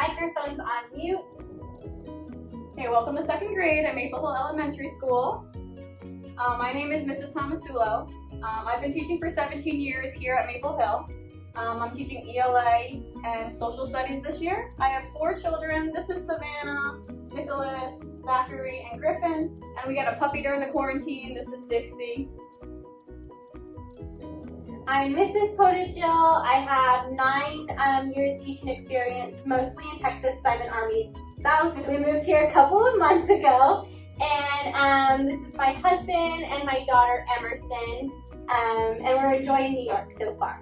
microphones on mute. Okay, welcome to second grade at Maple Hill Elementary School. My name is Mrs. Tomasulo. I've been teaching for 17 years here at Maple Hill. I'm teaching ELA and social studies this year. I have 4 children. This is Savannah, Nicholas, Zachary, and Griffin. And we got a puppy during the quarantine. This is Dixie. I'm Mrs. Podojil. I have 9 years teaching experience, mostly in Texas. I'm an Army spouse. We moved here a couple of months ago. And this is my husband and my daughter, Emerson. And we're enjoying New York so far.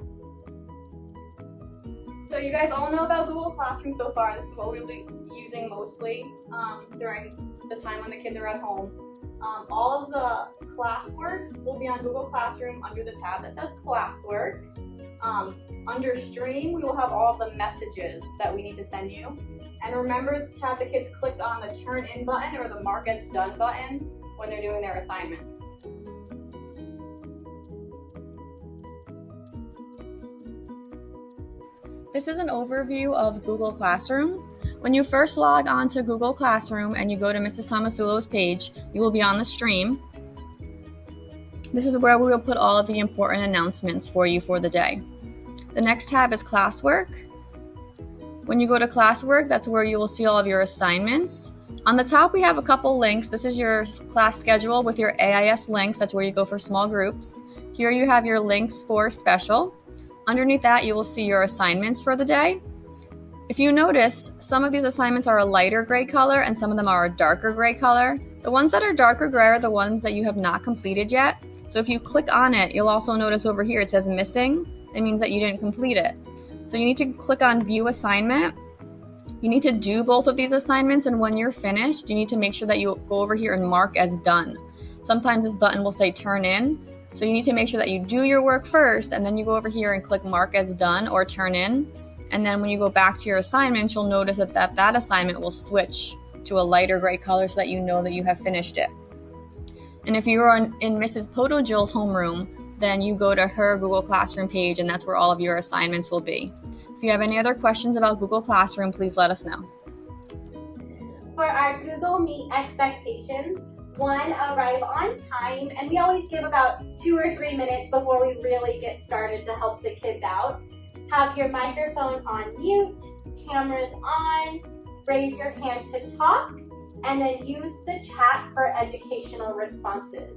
So you guys all know about Google Classroom so far. This is what we'll be using mostly during the time when the kids are at home. All of the classwork will be on Google Classroom under the tab that says classwork. Under stream, we will have all of the messages that we need to send you. And remember to have the kids click on the turn in button or the mark as done button when they're doing their assignments. This is an overview of Google Classroom. When you first log on to Google Classroom and you go to Mrs. Tomasulo's page, you will be on the stream. This is where we will put all of the important announcements for you for the day. The next tab is Classwork. When you go to Classwork, that's where you will see all of your assignments. On the top, we have a couple links. This is your class schedule with your AIS links. That's where you go for small groups. Here you have your links for special. Underneath that, you will see your assignments for the day. If you notice, some of these assignments are a lighter gray color and some of them are a darker gray color. The ones that are darker gray are the ones that you have not completed yet. So if you click on it, you'll also notice over here it says missing. It means that you didn't complete it. So you need to click on View Assignment. You need to do both of these assignments, and when you're finished, you need to make sure that you go over here and mark as done. Sometimes this button will say Turn In. So you need to make sure that you do your work first, and then you go over here and click Mark as Done or Turn In. And then when you go back to your assignment, you'll notice that assignment will switch to a lighter gray color so that you know that you have finished it. And if you're in Mrs. Podojil's homeroom, then you go to her Google Classroom page, and that's where all of your assignments will be. If you have any other questions about Google Classroom, please let us know. For our Google Meet expectations, 1, arrive on time, and we always give about 2 or 3 minutes before we really get started to help the kids out. Have your microphone on mute, cameras on, raise your hand to talk, and then use the chat for educational responses.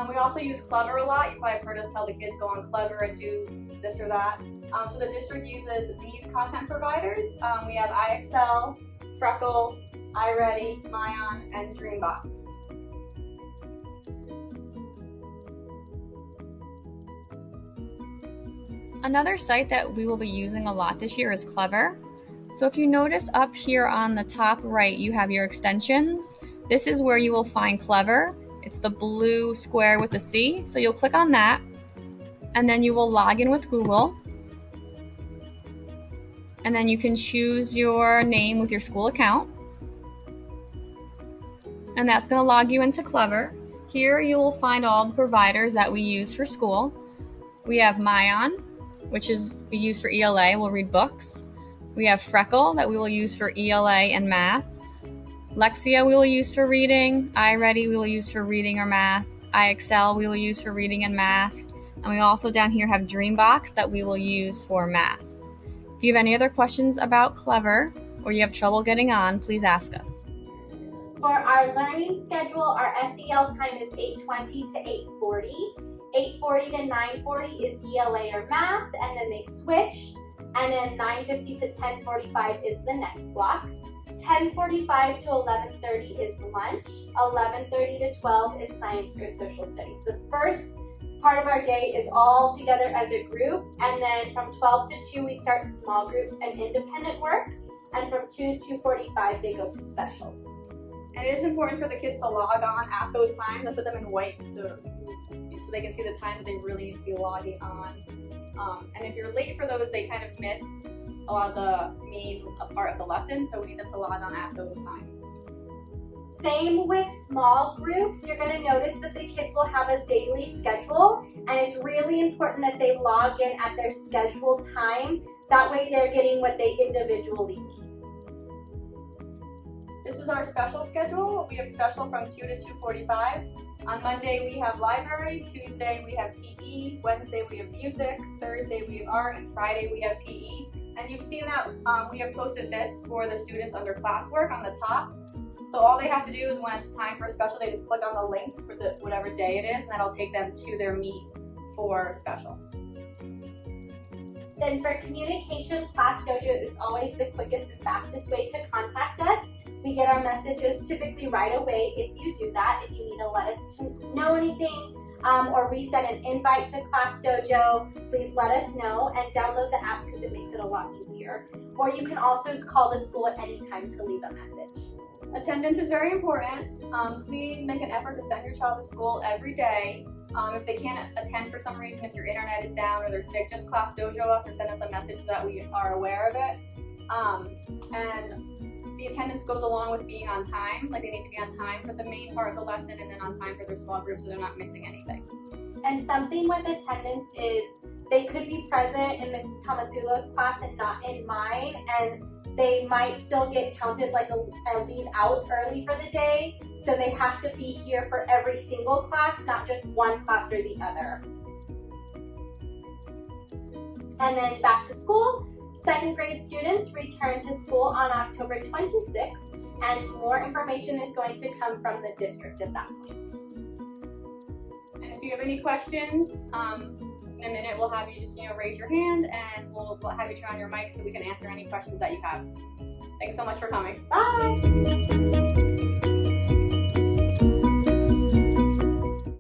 We also use Clever a lot. You probably have heard us tell the kids go on Clever and do this or that. So the district uses these content providers. We have iExcel, Freckle, iReady, Myon, and Dreambox. Another site that we will be using a lot this year is Clever. So if you notice up here on the top right, you have your extensions. This is where you will find Clever. It's the blue square with the C. So you'll click on that, and then you will log in with Google. And then you can choose your name with your school account. And that's going to log you into Clever. Here you will find all the providers that we use for school. We have Myon, which is we use for ELA, we'll read books. We have Freckle that we will use for ELA and math. Lexia we will use for reading. iReady we will use for reading or math. iExcel we will use for reading and math. And we also down here have Dreambox that we will use for math. If you have any other questions about Clever or you have trouble getting on, please ask us. For our learning schedule, our SEL time is 8:20 to 8:40. 8:40 to 9:40 is ELA or math, and then they switch. And then 9:50 to 10:45 is the next block. 10:45 to 11:30 is lunch. 11:30 to 12 is science or social studies. The first part of our day is all together as a group, and then from 12 to 2 we start small groups and independent work, and from 2 to 2:45 they go to specials. And it is important for the kids to log on at those times and put them in white so they can see the time that they really need to be logging on. And if you're late for those, they kind of miss a lot of the main part of the lesson, so we need them to log on at those times. Same with small groups. You're going to notice that the kids will have a daily schedule, and it's really important that they log in at their scheduled time That way they're getting what they individually need. This is our special schedule. We have special from 2 to 2:45. On Monday we have library, Tuesday we have PE, Wednesday we have music, Thursday we have art, and Friday we have PE. And you've seen that we have posted this for the students under classwork on the top. So all they have to do is when it's time for special, they just click on the link for whatever day it is, and that'll take them to their meet for special. Then for communication, Class Dojo is always the quickest and fastest way to contact us. We get our messages typically right away if you do that. If you need to let us know anything or resend an invite to Class Dojo, please let us know and download the app because it makes it a lot easier. Or you can also call the school at any time to leave a message. Attendance is very important. Please make an effort to send your child to school every day. If they can't attend for some reason, if your internet is down or they're sick, just Class Dojo us or send us a message so that we are aware of it. And the attendance goes along with being on time. Like they need to be on time for the main part of the lesson and then on time for their small group so they're not missing anything. And something with attendance is they could be present in Mrs. Tomasulo's class and not in mine, and they might still get counted like a leave out early for the day. So they have to be here for every single class, not just one class or the other. And then back to school. Second grade students return to school on October 26th, and more information is going to come from the district at that point. And if you have any questions, in a minute we'll have you just raise your hand and we'll have you turn on your mic so we can answer any questions that you have. Thanks so much for coming. Bye!